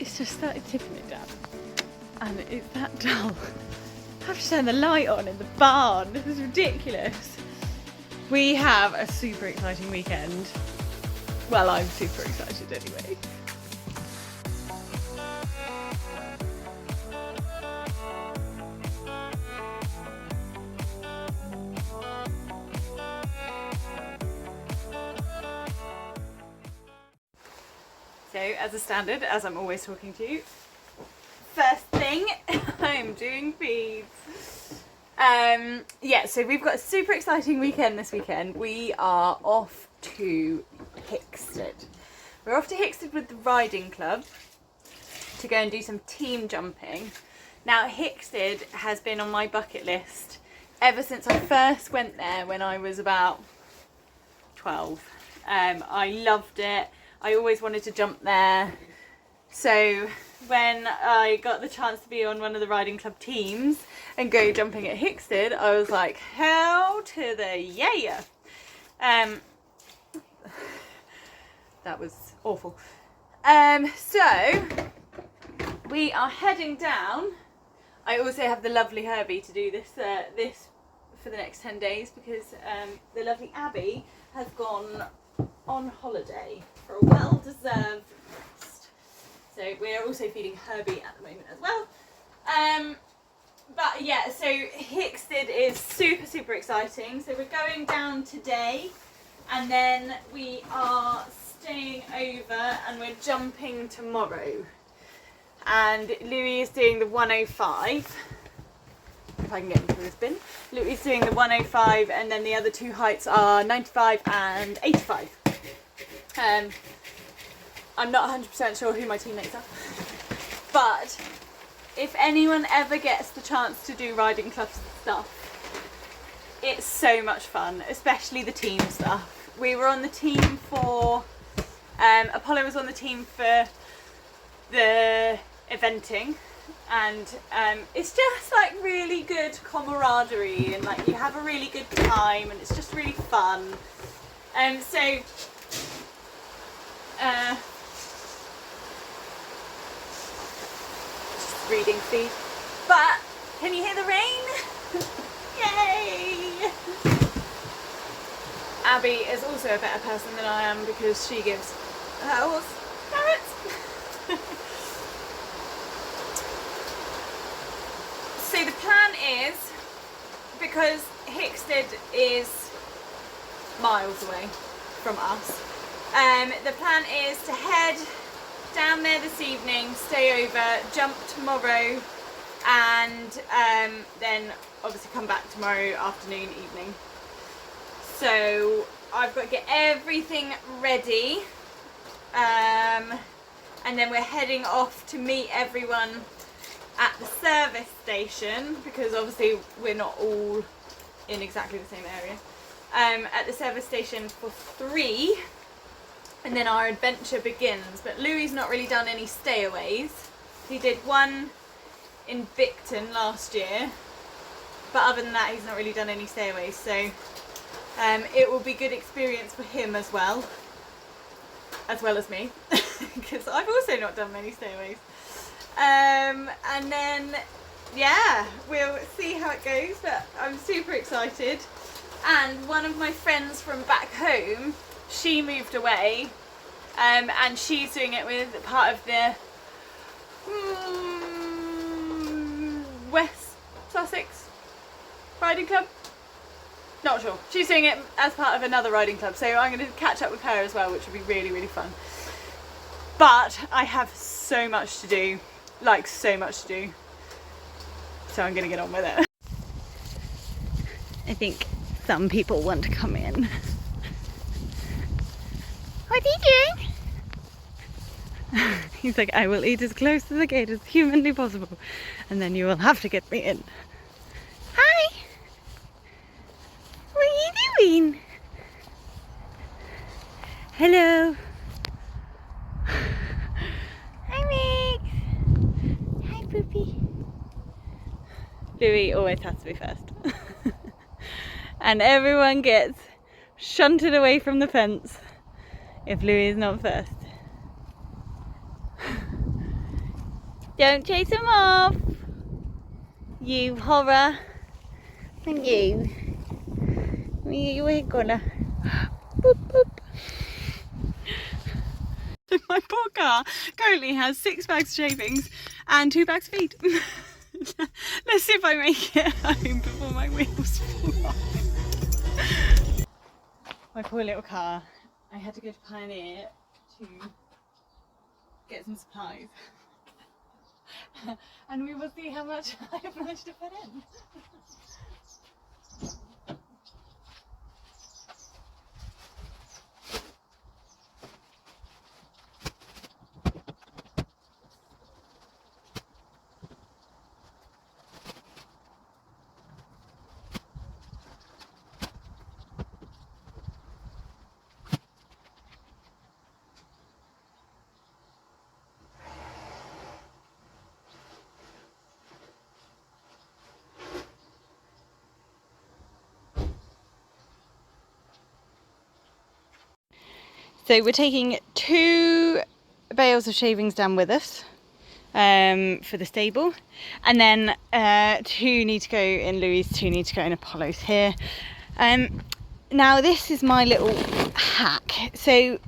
it's just started tipping it down. And it's that dull. I have to turn the light on in the barn. This is ridiculous. We have a super exciting weekend. Well, I'm super excited anyway. So, as a standard, as I'm always talking to you, first thing, I'm doing feeds. Yeah, so we've got a super exciting weekend this weekend. We are off to Hickstead. We're off to Hickstead with the riding club to go and do some team jumping. Now, Hickstead has been on my bucket list ever since I first went there when I was about 12. I loved it. I always wanted to jump there. So when I got the chance to be on one of the riding club teams and go jumping at Hickstead, I was like, hell to the yeah. That was awful. So we are heading down. I also have the lovely Herbie to do this for the next 10 days because the lovely Abby has gone on holiday for a well-deserved rest. So we're also feeding Herbie at the moment as well. But yeah, so Hickstead is super, super exciting. So we're going down today and then we are staying over and we're jumping tomorrow. And Louis is doing the 105. If I can get into this bin. Louis is doing the 105 and then the other two heights are 95 and 85. I'm not 100% sure who my teammates are, but if anyone ever gets the chance to do riding club stuff, it's so much fun, especially the team stuff. We were on the team for, Apollo was on the team for the eventing, and it's just like really good camaraderie and like you have a really good time and it's just really fun. So just reading feed. But can you hear the rain? Yay! Abby is also a better person than I am because she gives her horse carrots. So the plan is, because Hickstead is miles away from us, the plan is to head down there this evening, stay over, jump tomorrow, and then obviously come back tomorrow afternoon, evening. So I've got to get everything ready, and then we're heading off to meet everyone at the service station, because obviously we're not all in exactly the same area, at the service station for 3, and then our adventure begins. But Louis not really done any stayaways. He did one in Victon last year, but other than that he's not really done any stayaways, so it will be good experience for him as well as me, because I've also not done many stayaways. And then yeah, we'll see how it goes, but I'm super excited. And one of my friends from back home, she moved away, and she's doing it with part of the West Sussex riding club. Not sure. She's doing it as part of another riding club, so I'm going to catch up with her as well, which will be really, really fun. But I have so much to do, like so much to do, so I'm going to get on with it. I think some people want to come in. What are you doing? He's like, I will eat as close to the gate as humanly possible, and then you will have to get me in. Hi! What are you doing? Hello! Hi, Mix! Hi, Poopy! Louis always has to be first. And everyone gets shunted away from the fence if Louis is not first. Don't chase him off. You horror. And you. We're gonna. Boop, boop. My poor car currently has 6 bags of shavings and 2 bags of feed. Let's see if I make it home before my wheels fall off. My poor little car. I had to go to Pioneer to get some supplies. And we will see how much I have managed to put in. So we're taking 2 bales of shavings down with us for the stable, and then 2 need to go in Louis', 2 need to go in Apollo's here. Now this is my little hack. So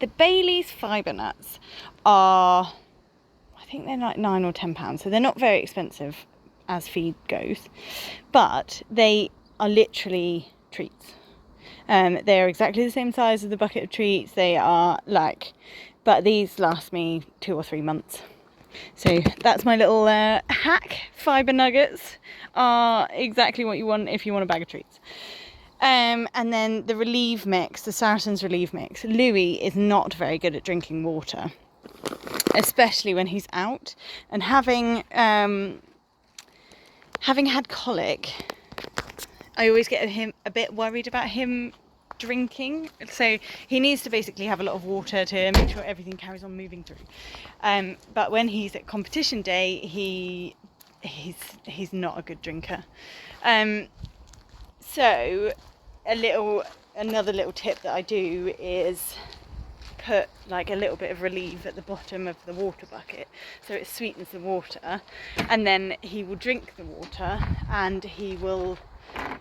the Bailey's fibre nuts are, I think they're like £9 or £10, so they're not very expensive as feed goes, but they are literally treats. They're exactly the same size as the bucket of treats. They are like, but these last me 2 or 3 months. So that's my little hack. Fibre nuggets are exactly what you want if you want a bag of treats. And then the Relieve mix, the Saracen's Relieve mix. Louis is not very good at drinking water, especially when he's out. And having had colic, I always get him a bit worried about him drinking. So he needs to basically have a lot of water to make sure everything carries on moving through. But when he's at competition day, he's not a good drinker. So another little tip that I do is put like a little bit of Relieve at the bottom of the water bucket, so it sweetens the water, and then he will drink the water and he will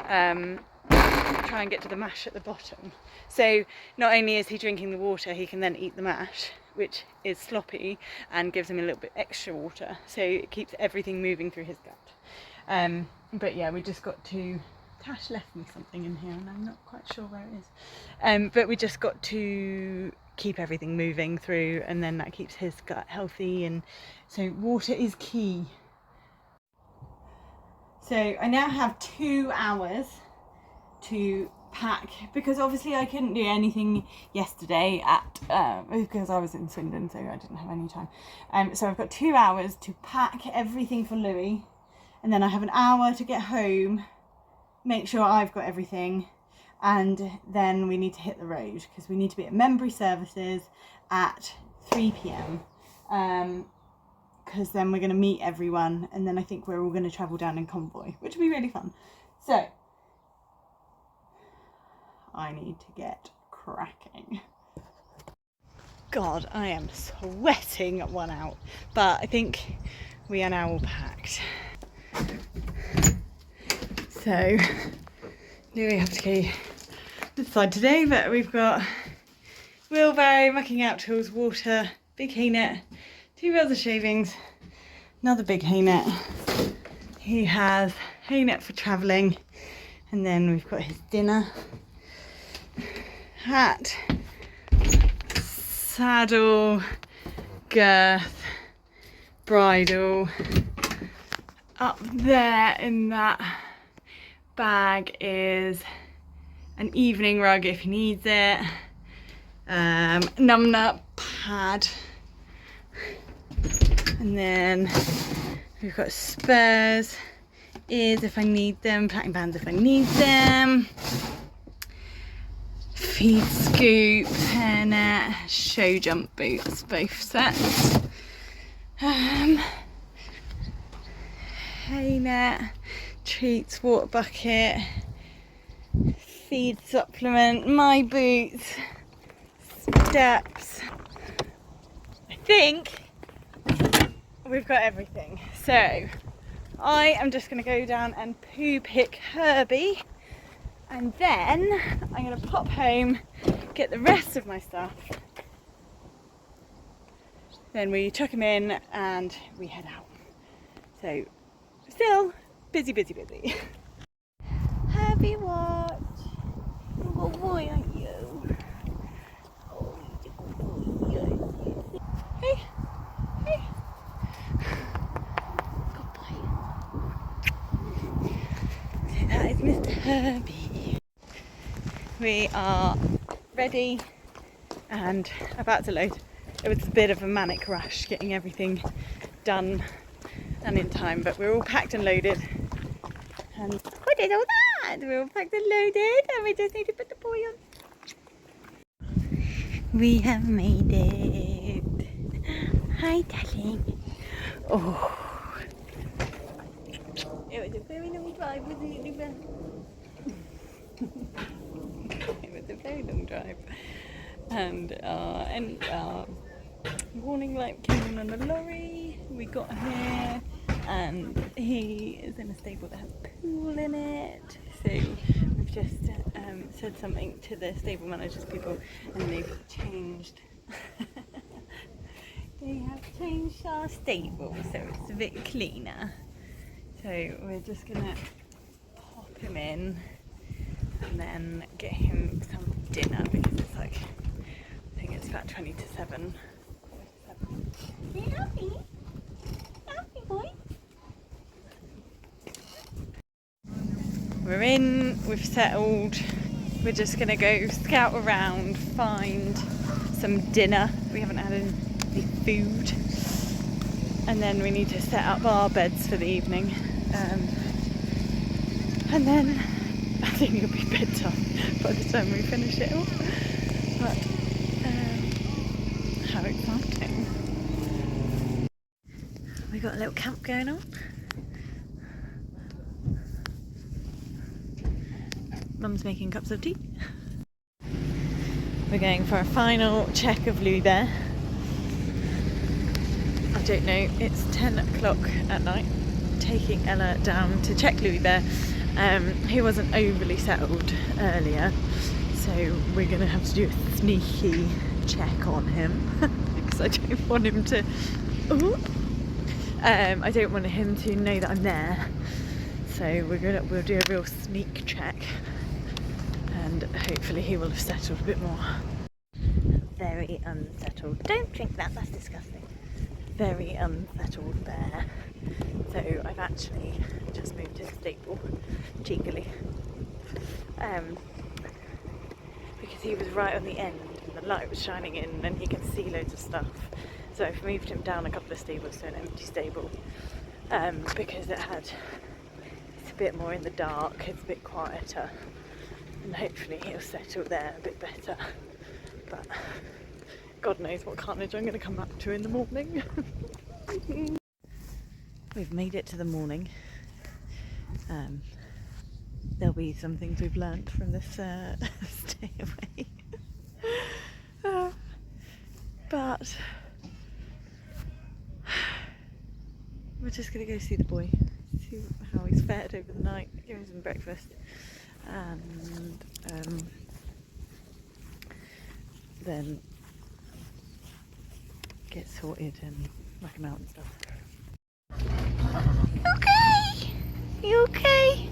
try and get to the mash at the bottom. So not only is he drinking the water, he can then eat the mash, which is sloppy and gives him a little bit extra water, so it keeps everything moving through his gut. But yeah, we just got to, Tash left me something in here and I'm not quite sure where it is, but we just got to keep everything moving through, and then that keeps his gut healthy, and so water is key. So I now have 2 hours to pack, because obviously I couldn't do anything yesterday because I was in Swindon, so I didn't have any time. So I've got 2 hours to pack everything for Louis, and then I have an hour to get home, make sure I've got everything, and then we need to hit the road because we need to be at Membry Services at 3 p.m. Because then we're going to meet everyone, and then I think we're all going to travel down in convoy, which will be really fun. So I need to get cracking. God, I am sweating one out, but I think we are now all packed. So we have to go this side today, but we've got wheelbarrow, mucking out tools, water, big hay net, 2 bales of shavings, another big hay net. He has hay net for travelling, and then we've got his dinner, hat, saddle, girth, bridle. Up there in that bag is an evening rug if he needs it, numbnut pad, and then we've got spurs, ears if I need them, plaiting bands if I need them, feed scoop, hairnet, show jump boots, both sets, hay net, treats, water bucket, feed supplement, my boots, steps. I think we've got everything. So I am just going to go down and poo pick Herbie, and then I'm going to pop home, get the rest of my stuff, then we chuck him in and we head out. So still busy, busy, busy. Herbie, watch. Oh boy, aren't you? Oh, you boy. Hey, hey. Good boy. So that is Mr. Herbie. We are ready and about to load. It was a bit of a manic rush getting everything done and in time, but we're all packed and loaded. And what is all that? We're all packed and loaded, and we just need to put the boy on. We have made it. Hi, darling. Oh. It was a very long drive, wasn't it, Luba? It was a very long drive. And our warning light came on the lorry. We got here, and he is in a stable that has a pool in it. So we've just said something to the stable managers people, and they've changed. They have changed our stable, so it's a bit cleaner. So we're just gonna pop him in and then get him some dinner, because it's like, I think it's about 20 to 7. Are you happy? Happy boy? We're in, we've settled. We're just gonna go scout around, find some dinner. We haven't had any food. And then we need to set up our beds for the evening. And then I think it'll be bedtime by the time we finish it all. But how exciting. We got a little camp going on. Mum's making cups of tea. We're going for a final check of Louis Bear. I don't know, it's 10 o'clock at night. Taking Ella down to check Louis Bear. He wasn't overly settled earlier, so we're going to have to do a sneaky check on him because I don't want him to. I don't want him to know that I'm there. So we'll do a real sneak check, and hopefully he will have settled a bit more. Very unsettled. Don't drink that. That's disgusting. Very unsettled bear. So I've actually just moved to the stable, cheekily, because he was right on the end and the light was shining in and he can see loads of stuff. So I've moved him down a couple of stables to an empty stable, because it's a bit more in the dark, it's a bit quieter, and hopefully he'll settle there a bit better. But God knows what carnage I'm going to come back to in the morning. We've made it to the morning. There'll be some things we've learnt from this stay away. But we're just going to go see the boy, see how he's fared over the night, give him some breakfast, and then get sorted and whack him out and stuff. Okay! You okay?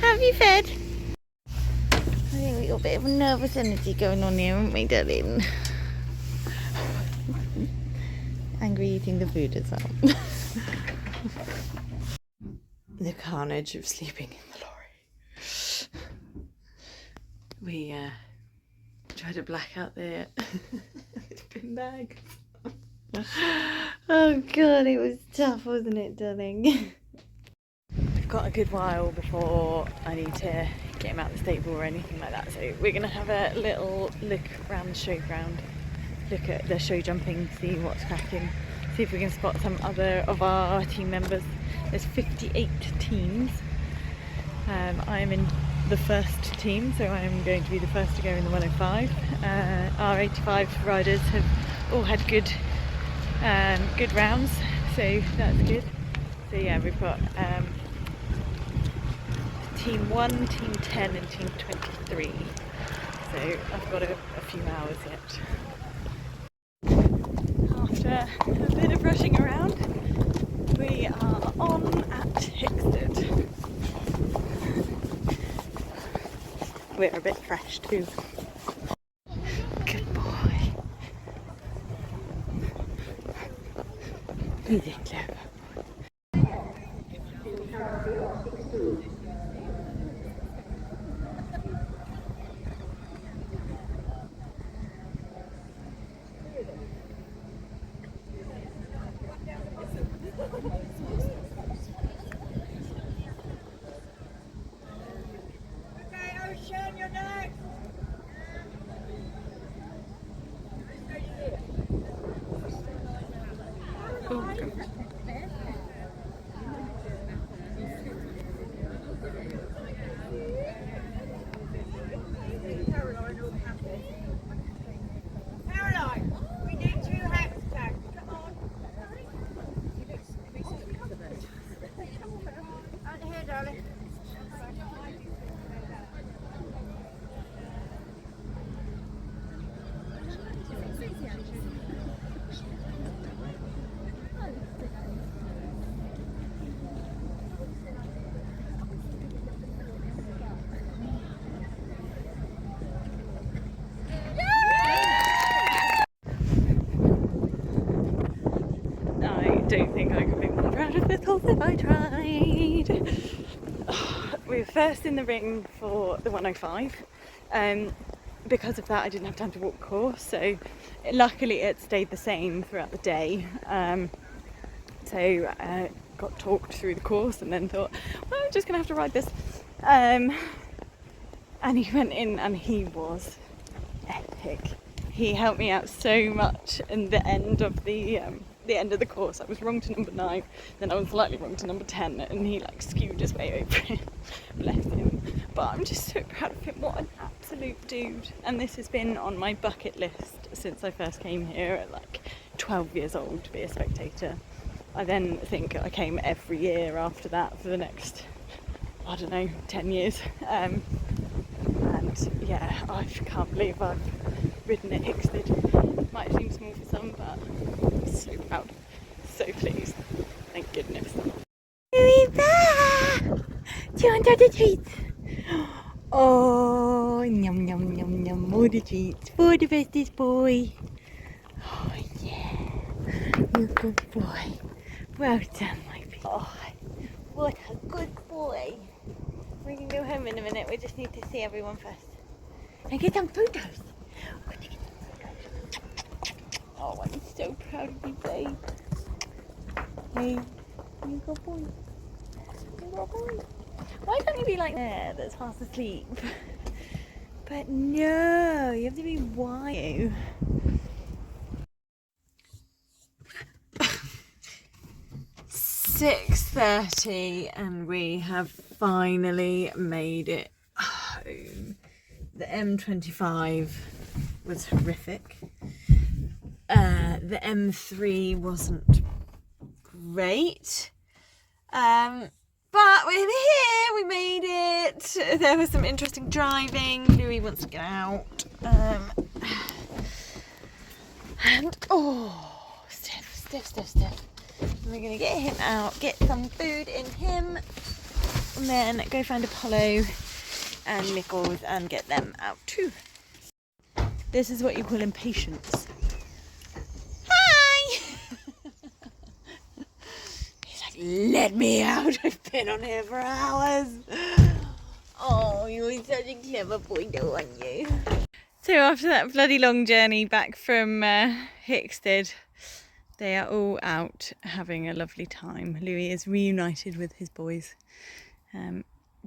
Have you fed? I think we got a bit of nervous energy going on here, haven't we, darling? Angry eating the food as well. The carnage of sleeping in the lorry. We tried to black out the bin bag. Oh God, it was tough, wasn't it, darling? We've got a good while before I need to get him out of the stable or anything like that, so we're going to have a little look around the showground, look at the show jumping, see what's cracking, see if we can spot some other of our team members. There's 58 teams. I'm in the first team, so I'm going to be the first to go in the 105. Our 85 riders have all had good rounds, so that's good. So yeah, we've got team 1, team 10 and team 23. So I've got a few hours yet. After a bit of rushing around, we are on at Hickstead. We're a bit fresh too. Good boy. He's clever. Caroline, we need 2 hats back. Come on. Out here, darling. I don't think I could be more proud of this horse if I tried. We were first in the ring for the 105. Because of that I didn't have time to walk the course, so luckily it stayed the same throughout the day. So I got talked through the course and then thought, well, I'm just going to have to ride this. And he went in and he was epic. He helped me out so much in the end of the end of the course. I was wrong to number 9, then I was slightly wrong to number 10, and he like skewed his way over it. Bless him. But I'm just so proud of him. What an absolute dude. And this has been on my bucket list since I first came here at like 12 years old to be a spectator. I then think I came every year after that for the next, I don't know, 10 years. And yeah, I can't believe I've ridden at Hickstead. Might seem small for some, but I'm so proud, so pleased. Thank goodness. Louisa! Do you want all the treats? Oh, yum yum yum yum, all the treats for the bestest boy. Oh yeah, you good boy. Well done, my baby. Oh, what a good boy. We can go home in a minute. We just need to see everyone first and get some photos. Oh, I'm so proud of you, babe. Hey, you good boy. You good boy. Why can't you be like there that's fast asleep? But no, you have to be wild. 6:30 and we have finally made it home. The M25 was horrific. The M3 wasn't great. But we're here, we made it. There was some interesting driving. Louis wants to get out. And oh, stiff. And we're gonna get him out, get some food in him, and then go find Apollo and Nichols and get them out too. This is what you call impatience. Hi! He's like, let me out, I've been on here for hours. Oh, you're such a clever boy, don't you? So after that bloody long journey back from Hickstead, they are all out having a lovely time. Louis is reunited with his boys.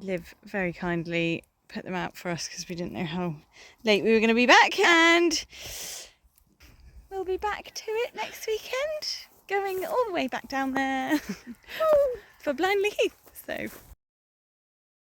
Liv very kindly put them out for us because we didn't know how late we were going to be back, and we'll be back to it next weekend, going all the way back down there for Blindley Heath. So